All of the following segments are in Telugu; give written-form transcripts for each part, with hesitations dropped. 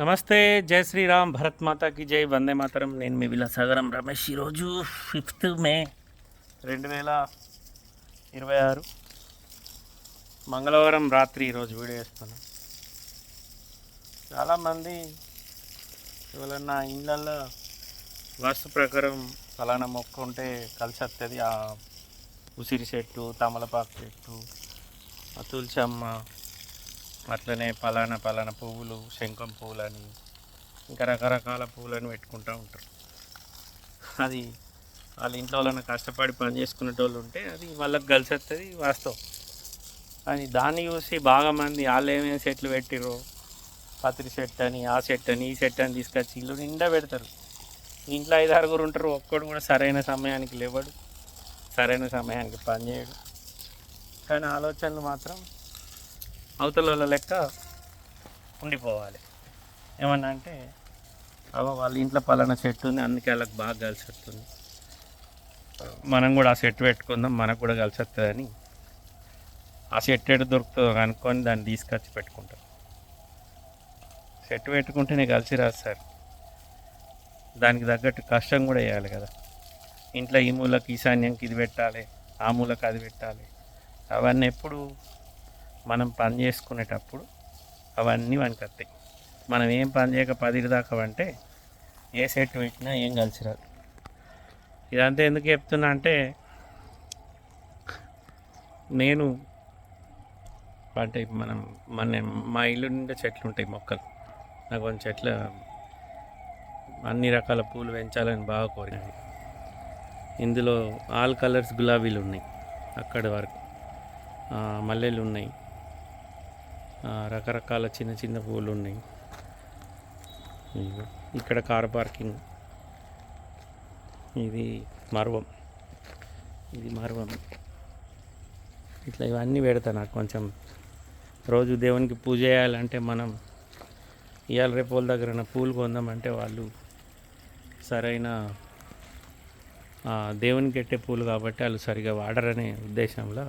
నమస్తే, జై శ్రీరామ్, భరత్ మాతా की జై, వందే మాతరం. నేను మీ విలాసాగరం రమేష్. ఈరోజు 5th మే 2026 మంగళవారం రాత్రి ఈరోజు వీడియో చేస్తున్నాను. చాలామంది ఎవరన్నా ఇళ్ళల్లో వాస్తు ప్రకారం ఫలానా మొక్క ఉంటే కలిసి వస్తుంది. ఆ ఉసిరి చెట్టు, తమలపాకు చెట్టు, తులసమ్మ, అట్లనే పలానా పువ్వులు, శంఖం పువ్వులని, ఇంకా రకరకాల పువ్వులను పెట్టుకుంటూ ఉంటారు. అది వాళ్ళ ఇంట్లో వాళ్ళని కష్టపడి పని చేసుకునేటోళ్ళు ఉంటే అది వాళ్ళకి కలిసి వస్తుంది, వాస్తవం. అని దాన్ని చూసి బాగా మంది వాళ్ళు ఏమేమి చెట్లు పెట్టిర్రో, పత్రి చెట్టు అని, ఆ చెట్టు అని, ఈ చెట్టు అని తీసుకొచ్చి ఇల్లు నిండా పెడతారు. ఇంట్లో 5-6 ఉంటారు. ఒక్కడు కూడా సరైన సమయానికి లేవడు, సరైన సమయానికి పని చేయడు. కానీ ఆలోచనలు మాత్రం అవతల వాళ్ళ లెక్క ఉండిపోవాలి. ఏమన్నా అంటే వాళ్ళ ఇంట్లో పలానా చెట్టు ఉంది, అందుకే వాళ్ళకి బాగా కలిసి వస్తుంది, మనం కూడా ఆ చెట్టు పెట్టుకుందాం, మనకు కూడా కలిసి వస్తుందని ఆ చెట్టు ఎటు దొరుకుతుందో అనుకొని దాన్ని తీసుకొచ్చి పెట్టుకుంటాం. చెట్టు పెట్టుకుంటేనే కలిసి రాదు సార్, దానికి తగ్గట్టు కష్టం కూడా వేయాలి కదా. ఇంట్లో ఈ మూలకి ఈశాన్యంకి ఇది పెట్టాలి, ఆ మూలకి అది పెట్టాలి. అవన్నీ ఎప్పుడు మనం పని చేసుకునేటప్పుడు అవన్నీ వస్తాయి. మనం ఏం పని చేయక 10 దాకా అంటే ఏ సెట్ పెట్టినా ఏం కలిసి రాదు. ఇదంతా ఎందుకు చెప్తున్నా అంటే, నేను అంటే మా ఇల్లు నిండా చెట్లు ఉంటాయి, మొక్కలు. నాకు కొంచెం చెట్ల అన్ని రకాల పూలు పెంచాలని బాగా కోరిక. ఇందులో ఆల్ కలర్స్ గులాబీలు ఉన్నాయి, అక్కడి వరకు మల్లెలు ఉన్నాయి, రకరకాల చిన్న చిన్న పూలు ఉన్నాయి. ఇక్కడ కార్ పార్కింగ్, ఇది మర్వం, ఇట్లా ఇవన్నీ పెడతా. నాకు కొంచెం రోజు దేవునికి పూజ చేయాలంటే మనం ఇవాళ రేపు వాళ్ళ దగ్గర పూలు కొందామంటే వాళ్ళు సరైన దేవునికి పెట్టే పూలు కాబట్టి వాళ్ళు సరిగా వాడరనే ఉద్దేశంలో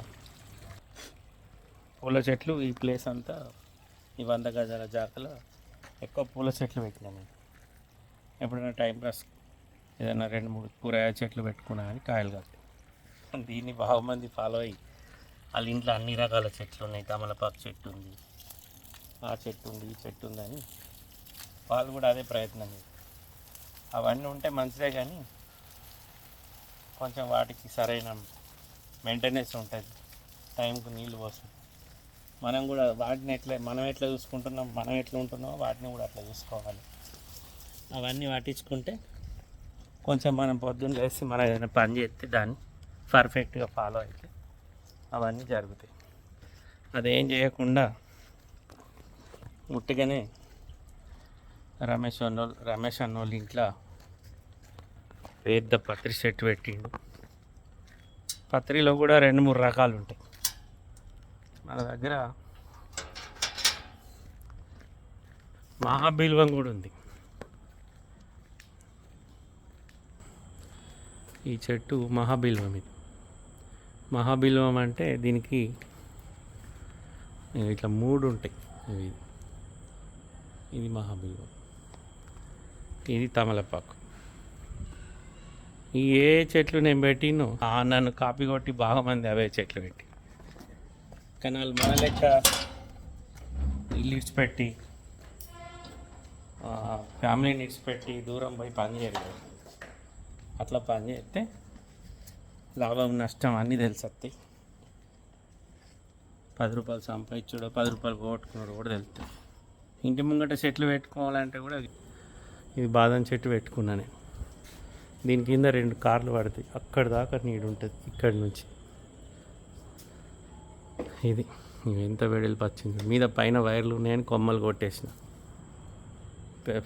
పూల చెట్లు ఈ ప్లేస్ అంతా ఈ 100 గజాల జాకలో ఎక్కువ పూల చెట్లు పెట్టినాను. ఎప్పుడైనా టైంపాస్ ఏదైనా 2-3 కూరగాయ చెట్లు పెట్టుకున్నా కానీ కాయలు కాదు. దీన్ని బాగా మంది ఫాలో అయ్యి వాళ్ళ ఇంట్లో అన్ని రకాల చెట్లు ఉన్నాయి. తమలపాకు చెట్టు ఉంది, ఆ చెట్టు ఉంది, ఈ చెట్టు ఉందని వాళ్ళు కూడా అదే ప్రయత్నం చేస్తారు. అవన్నీ ఉంటే మంచిదే, కానీ కొంచెం వాటికి సరైన మెయింటెనెన్స్ ఉంటుంది, టైంకు నీళ్ళు పోస్తుంది. మనం కూడా వాటిని మనం ఎట్లా చూసుకుంటున్నాం, మనం ఎట్లా ఉంటున్నామో వాటిని కూడా అట్లా చూసుకోవాలి. అవన్నీ పట్టించుకుంటే కొంచెం మనం పొద్దున్న లేసి మనం ఏదైనా పని చేస్తే దాన్ని పర్ఫెక్ట్గా ఫాలో అయితే అవన్నీ జరుగుతాయి. అదేం చేయకుండా ముట్టిగానే రమేష్ అన్నోళ్ళ ఇంట్లో పెద్ద పత్రి చెట్టు పెట్టిండు. పత్రిలో కూడా 2-3 రకాలు ఉంటాయి. మన దగ్గర మహాబిల్వం కూడా ఉంది. ఈ చెట్టు మహాబిల్వం. ఇది మహాబిల్వం అంటే దీనికి ఇట్లా 3 ఉంటాయి. ఇది మహాబిల్వం, ఇది తమలపాకు. ఈ ఏ చెట్లు నేను పెట్టినో నన్ను కాపీ కొట్టి బాగా మంది అవే చెట్లు పెట్టి, కానీ వాళ్ళు మన లెక్క ఇల్లు ఇడిచిపెట్టి ఫ్యామిలీని ఇడిచిపెట్టి దూరం పోయి పని చేయరు. అట్లా పని చేస్తే లాభం నష్టం అన్నీ తెలిసి వస్తాయి. 10 రూపాయలు సంపాదించుడో 10 రూపాయలు పోగొట్టుకున్నాడు కూడా తెలుస్తుంది. ఇంటి ముంగట చెట్లు పెట్టుకోవాలంటే కూడా ఇది బాదం చెట్టు పెట్టుకున్నా నేను. దీని కింద 2 కార్లు పడతాయి, అక్కడి దాకా నీడు ఉంటుంది. ఇక్కడి నుంచి ఇది ఎంత వెడల్పు వచ్చింది. మీద పైన వైర్లు ఉన్నాయని కొమ్మలు కొట్టేసిన.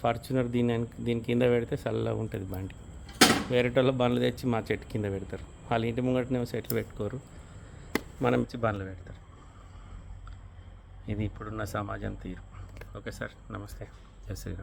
ఫార్చునర్ దీని కింద పెడితే చల్లగా ఉంటుంది బండి. వేరేటోళ్ళ బండ్లు తెచ్చి మా చెట్టు కింద పెడతారు. వాళ్ళ ఇంటి ముంగటనే చెట్లు పెట్టుకోరు, మనం ఇచ్చి బండ్లు పెడతారు. ఇది ఇప్పుడున్న సమాజం తీరు. ఓకే సార్, నమస్తే, జై శ్రీరామ్.